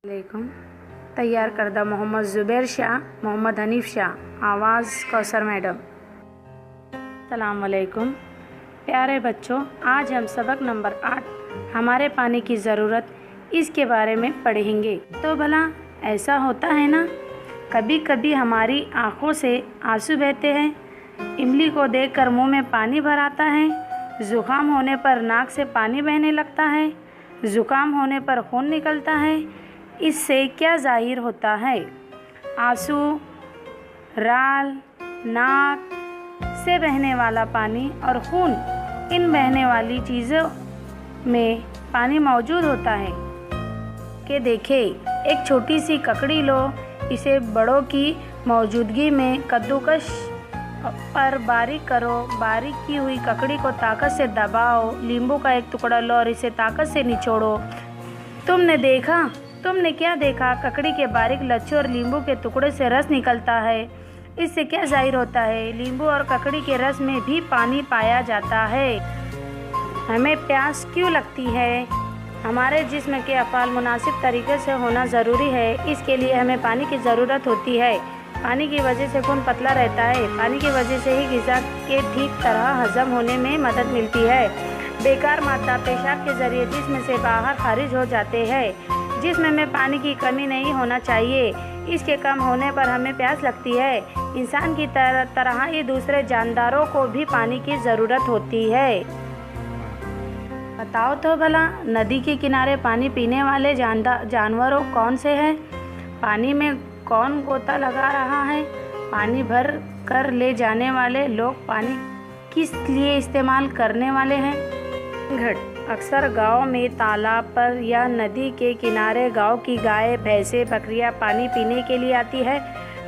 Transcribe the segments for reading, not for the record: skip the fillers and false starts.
वालेकुम। तैयार करदा मोहम्मद ज़ुबैर शाह, मोहम्मद हनीफ शाह, आवाज़ कौसर मैडम। सलाम वालेकुम प्यारे बच्चों, आज हम सबक नंबर 8 हमारे पानी की ज़रूरत इसके बारे में पढ़ेंगे। तो भला ऐसा होता है ना, कभी कभी हमारी आँखों से आंसू बहते हैं, इमली को देखकर मुंह में पानी भर आता है, ज़ुकाम होने पर नाक से पानी बहने लगता है, ज़ुकाम होने पर खून निकलता है। इससे क्या ज़ाहिर होता है? आंसू, राल, नाक से बहने वाला पानी और खून, इन बहने वाली चीज़ों में पानी मौजूद होता है। कि देखे, एक छोटी सी ककड़ी लो, इसे बड़ों की मौजूदगी में कद्दूकस पर बारीक करो। बारीक की हुई ककड़ी को ताकत से दबाओ। नींबू का एक टुकड़ा लो और इसे ताकत से निचोड़ो। तुमने क्या देखा? ककड़ी के बारीक लच्छे और नींबू के टुकड़े से रस निकलता है। इससे क्या जाहिर होता है? नींबू और ककड़ी के रस में भी पानी पाया जाता है। हमें प्यास क्यों लगती है? हमारे जिस्म के अफ़ाल मुनासिब तरीके से होना ज़रूरी है, इसके लिए हमें पानी की ज़रूरत होती है। पानी की वजह से खून पतला रहता है। पानी की वजह से ही ग़िज़ा के ठीक तरह हज़म होने में मदद मिलती है। बेकार मादा पेशाब के ज़रिए जिस्म से बाहर खारिज हो जाते हैं। जिस्म में पानी की कमी नहीं होना चाहिए। इसके कम होने पर हमें प्यास लगती है। इंसान की तरह ही दूसरे जानदारों को भी पानी की ज़रूरत होती है। बताओ तो भला, नदी के किनारे पानी पीने वाले जानवरों कौन से हैं? पानी में कौन गोता लगा रहा है? पानी भर कर ले जाने वाले लोग पानी किस लिए इस्तेमाल करने वाले हैं? घट अक्सर गांव में तालाब पर या नदी के किनारे गांव की गाय, भैंसें, बकरियां पानी पीने के लिए आती है।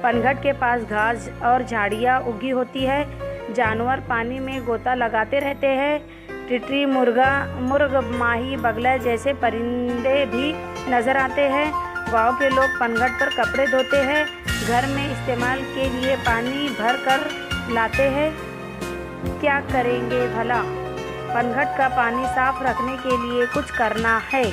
पनघट के पास घास और झाड़ियां उगी होती है। जानवर पानी में गोता लगाते रहते हैं। टिटरी, मुर्ग, माही, बगला जैसे परिंदे भी नज़र आते हैं। गांव के लोग पनघट पर कपड़े धोते हैं। घर में इस्तेमाल के लिए पानी भर कर लाते हैं। क्या करेंगे भला? पनघट का पानी साफ रखने के लिए कुछ करना है।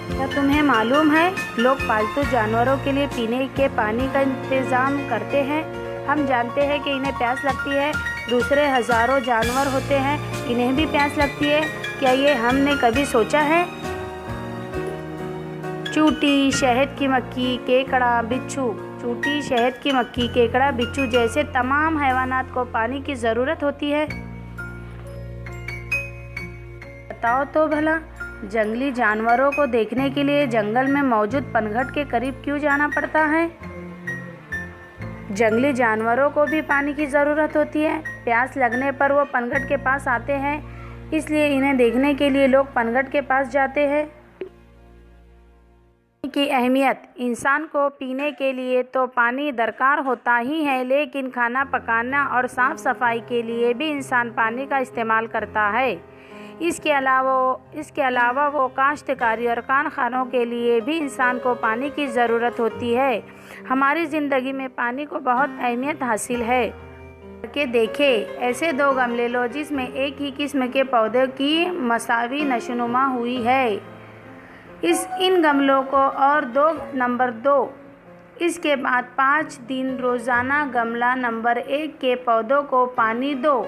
क्या तुम्हें मालूम है, लोग पालतू जानवरों के लिए पीने के पानी का इंतज़ाम करते हैं। हम जानते हैं कि इन्हें प्यास लगती है। दूसरे हज़ारों जानवर होते हैं, इन्हें भी प्यास लगती है। क्या ये हमने कभी सोचा है? चूटी, शहद की मक्खी, केकड़ा, बिच्छू। चूटी, शहद की मक्खी, केकड़ा, बिच्छू जैसे तमाम हैवानात को पानी की ज़रूरत होती है। बताओ तो भला, जंगली जानवरों को देखने के लिए जंगल में मौजूद पनघट के करीब क्यों जाना पड़ता है? जंगली जानवरों को भी पानी की ज़रूरत होती है। प्यास लगने पर वो पनघट के पास आते हैं, इसलिए इन्हें देखने के लिए लोग पनघट के पास जाते हैं। की अहमियत, इंसान को पीने के लिए तो पानी दरकार होता ही है, लेकिन खाना पकाना और साफ़ सफाई के लिए भी इंसान पानी का इस्तेमाल करता है। इसके अलावा वो काश्तकारी और कारखानों के लिए भी इंसान को पानी की ज़रूरत होती है। हमारी ज़िंदगी में पानी को बहुत अहमियत हासिल है। कि देखे, ऐसे 2 गमले लो जिसमें एक ही किस्म के पौधे की मसावी नशोनुमा हुई है। इन गमलों को और नंबर 2 इसके बाद 5 दिन रोज़ाना गमला नंबर 1 के पौधों को पानी दो।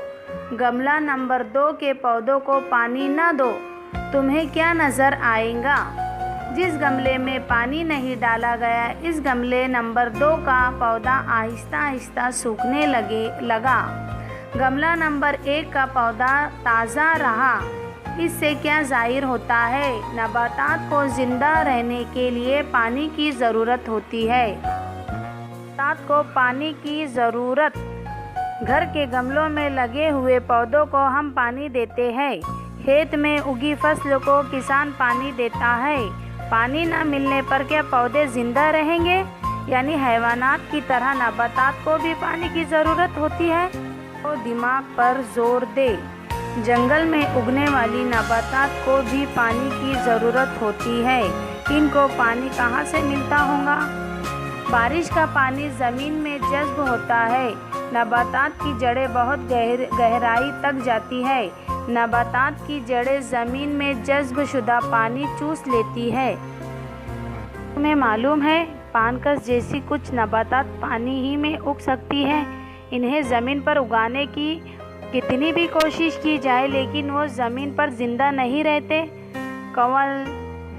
गमला नंबर 2 के पौधों को पानी न दो। तुम्हें क्या नज़र आएगा? जिस गमले में पानी नहीं डाला गया, इस गमले नंबर 2 का पौधा आहिस्ता आहिस्ता सूखने लगा। गमला नंबर 1 का पौधा ताज़ा रहा। इससे क्या जाहिर होता है? नबातात को ज़िंदा रहने के लिए पानी की ज़रूरत होती है। नबातात को पानी की ज़रूरत। घर के गमलों में लगे हुए पौधों को हम पानी देते हैं। खेत में उगी फसल को किसान पानी देता है। पानी न मिलने पर क्या पौधे ज़िंदा रहेंगे? यानी हैवानात की तरह नबातात को भी पानी की ज़रूरत होती है। तो दिमाग पर जोर दे। जंगल में उगने वाली नबातात को भी पानी की ज़रूरत होती है। इनको पानी कहाँ से मिलता होगा? बारिश का पानी ज़मीन में जज़्ब होता है। नबातात की जड़ें बहुत गहराई तक जाती है। नबातात की जड़ें ज़मीन में जज़्ब शुदा पानी चूस लेती है। तुम्हें मालूम है पानकस जैसी कुछ नबातात पानी ही में उग सकती है। इन्हें ज़मीन पर उगाने की कितनी भी कोशिश की जाए लेकिन वो ज़मीन पर जिंदा नहीं रहते। कंवल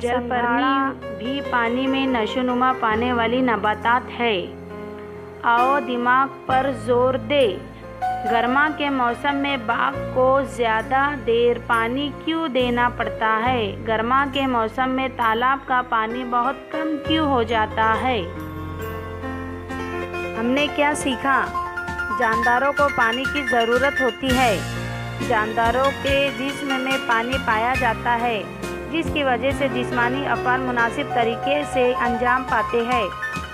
जलपर्णी भी पानी में नशोनुमा पाने वाली नबातात है। आओ दिमाग पर जोर दे। गर्मा के मौसम में बाग को ज़्यादा देर पानी क्यों देना पड़ता है? गर्मा के मौसम में तालाब का पानी बहुत कम क्यों हो जाता है? हमने क्या सीखा? जानदारों को पानी की ज़रूरत होती है। जानदारों के जिस्म में पानी पाया जाता है जिसकी वजह से जिस्मानी अफ़आल मुनासिब तरीके से अंजाम पाते हैं।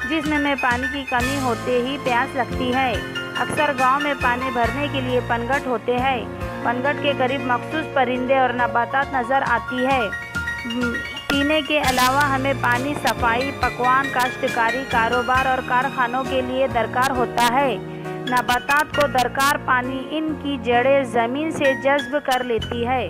जिस्म में पानी की कमी होते ही प्यास लगती है। अक्सर गांव में पानी भरने के लिए पनघट होते हैं। पनघट के करीब मखसूस परिंदे और नबातात नज़र आती है। पीने के अलावा हमें पानी सफाई, पकवान, काश्तकारी, कारोबार और कारखानों के लिए दरकार होता है। नबातात को दरकार पानी इनकी जड़ें ज़मीन से जज़्ब कर लेती है।